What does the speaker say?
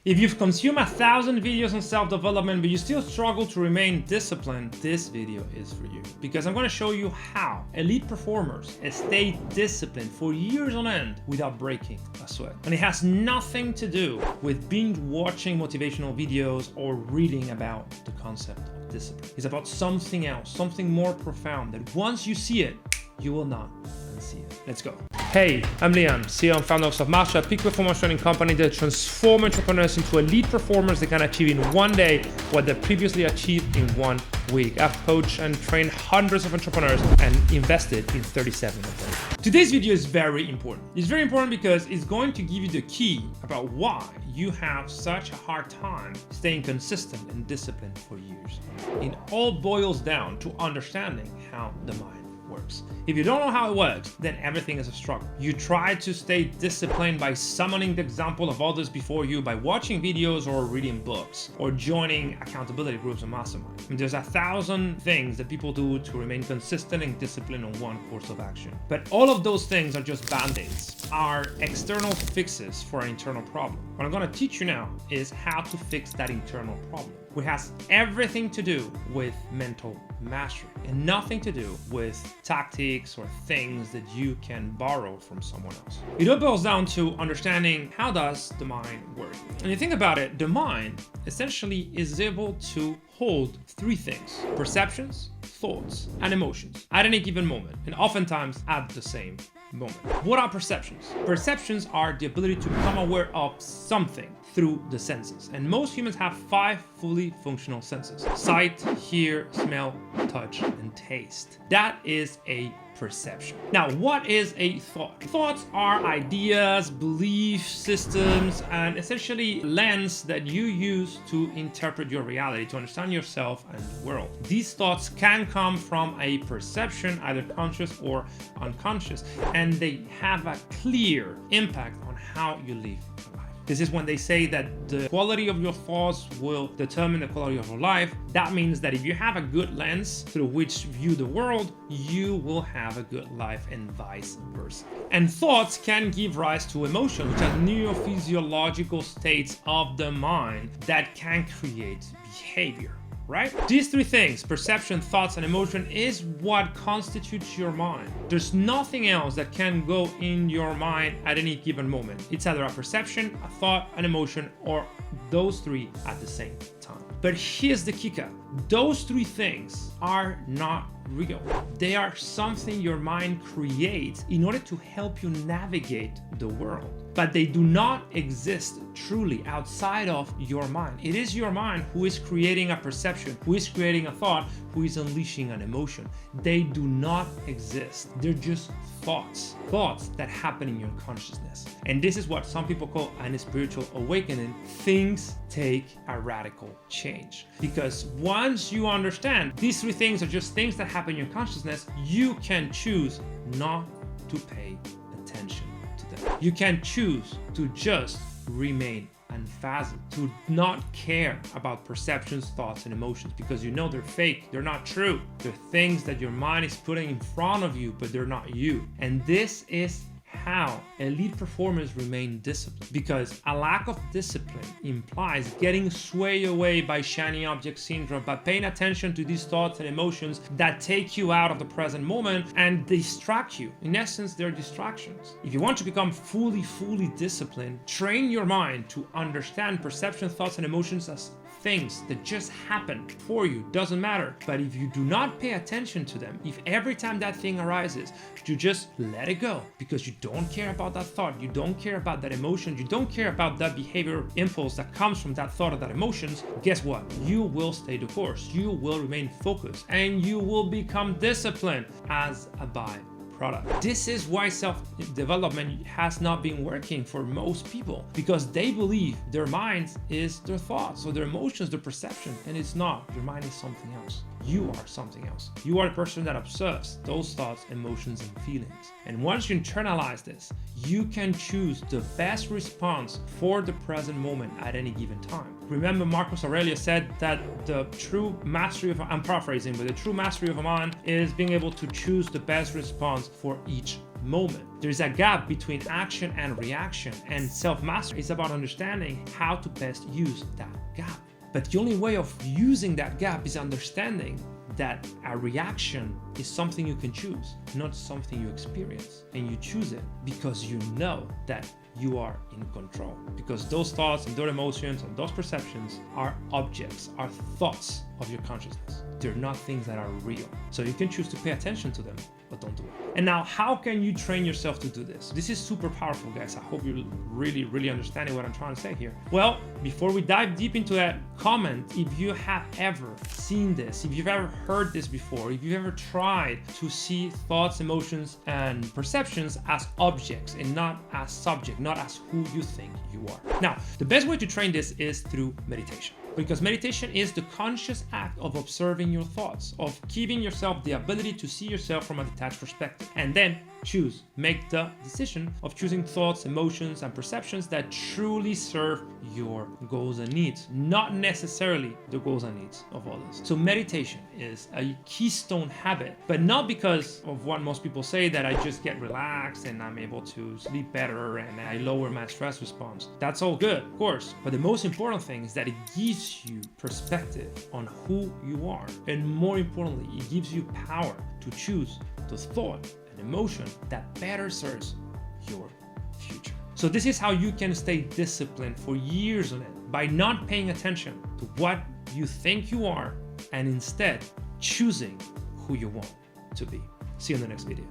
If you've consumed 1,000 videos on self-development but you still struggle to remain disciplined, this video is for you. Because I'm going to show you how elite performers stay disciplined for years on end without breaking a sweat. And it has nothing to do with binge watching motivational videos or reading about the concept of discipline. It's about something else, something more profound that once you see it, you will not unsee it. Let's go. Hey, I'm Liam, CEO and founder of Selfmastered, a peak performance training company that transforms entrepreneurs into elite performers that can achieve in one day what they previously achieved in 1 week. I've coached and trained hundreds of entrepreneurs and invested in 37 of them. Today's video is very important. It's very important because it's going to give you the key about why you have such a hard time staying consistent and disciplined for years. It all boils down to understanding how the mind works. If you don't know how it works, then everything is a struggle. You try to stay disciplined by summoning the example of others before you, by watching videos or reading books, or joining accountability groups and masterminds. And there's 1,000 things that people do to remain consistent and disciplined on one course of action. But all of those things are just band-aids, are external fixes for an internal problem. What I'm going to teach you now is how to fix that internal problem, which has everything to do with mental mastery and nothing to do with tactics or things that you can borrow from someone else. It all boils down to understanding how does the mind work. And you think about it, the mind essentially is able to hold three things: perceptions, thoughts, and emotions at any given moment, and oftentimes at the same moment. What are perceptions? Perceptions are the ability to become aware of something through the senses. And most humans have 5 fully functional senses: sight, hear, smell, touch, and taste. That is a perception. Now, what is a thought? Thoughts are ideas, belief systems, and essentially lens that you use to interpret your reality, to understand yourself and the world. These thoughts can come from a perception, either conscious or unconscious, and they have a clear impact on how you live your life. This is when they say that the quality of your thoughts will determine the quality of your life. That means that if you have a good lens through which view the world, you will have a good life, and vice versa. And thoughts can give rise to emotions, which are neurophysiological states of the mind that can create behavior. Right? These 3 things, perception, thoughts, and emotion, is what constitutes your mind. There's nothing else that can go in your mind at any given moment. It's either a perception, a thought, an emotion, or those 3 at the same time. But here's the kicker. Those 3 things are not real. They are something your mind creates in order to help you navigate the world. But they do not exist truly outside of your mind. It is your mind who is creating a perception, who is creating a thought, who is unleashing an emotion. They do not exist. They're just thoughts that happen in your consciousness. And this is what some people call a spiritual awakening. Things take a radical change. Because once you understand these 3 things are just things that happen in your consciousness, you can choose not to pay attention to them. You can choose to just remain unfathom, to not care about perceptions, thoughts, and emotions, because you know they're fake, they're not true. They're things that your mind is putting in front of you, but they're not you. And this is how elite performers remain disciplined, because a lack of discipline implies getting swayed away by shiny object syndrome, by paying attention to these thoughts and emotions that take you out of the present moment and distract you. In essence, they're distractions. If you want to become fully disciplined, train your mind to understand perception, thoughts, and emotions as things that just happen for you. Doesn't matter. But if you do not pay attention to them, if every time that thing arises, you just let it go because you don't care about that thought, you don't care about that emotion, you don't care about that behavior impulse that comes from that thought or that emotions, guess what? You will stay the course. You will remain focused, and you will become disciplined as a byproduct. This is why self-development has not been working for most people, because they believe their mind is their thoughts or their emotions, their perception, and it's not. Your mind is something else. You are something else. You are the person that observes those thoughts, emotions, and feelings. And once you internalize this, you can choose the best response for the present moment at any given time. Remember, Marcus Aurelius said that the true mastery of, I'm paraphrasing, but the true mastery of a mind is being able to choose the best response for each moment. There's a gap between action and reaction, and self-mastery is about understanding how to best use that gap. But the only way of using that gap is understanding that a reaction is something you can choose, not something you experience. And you choose it because you know that you are in control. Because those thoughts and those emotions and those perceptions are objects, are thoughts of your consciousness. They're not things that are real. So you can choose to pay attention to them, but don't do it. And now, how can you train yourself to do this? This is super powerful, guys. I hope you're really understanding what I'm trying to say here. Well, before we dive deep into that, comment if you have ever seen this, if you've ever heard this before, if you've ever tried to see thoughts, emotions, and perceptions as objects and not as subject, not as who you think you are. Now, the best way to train this is through meditation. Because meditation is the conscious act of observing your thoughts, of giving yourself the ability to see yourself from a detached perspective, and then make the decision of choosing thoughts, emotions, and perceptions that truly serve your goals and needs, not necessarily the goals and needs of others. So meditation is a keystone habit, but not because of what most people say, that I just get relaxed and I'm able to sleep better and I lower my stress response. That's all good, of course, but the most important thing is that it gives you perspective on who you are, and more importantly, it gives you power to choose the thought and emotion that better serves your future. So this is how you can stay disciplined for years on end, by not paying attention to what you think you are and instead choosing who you want to be. See you in the next video.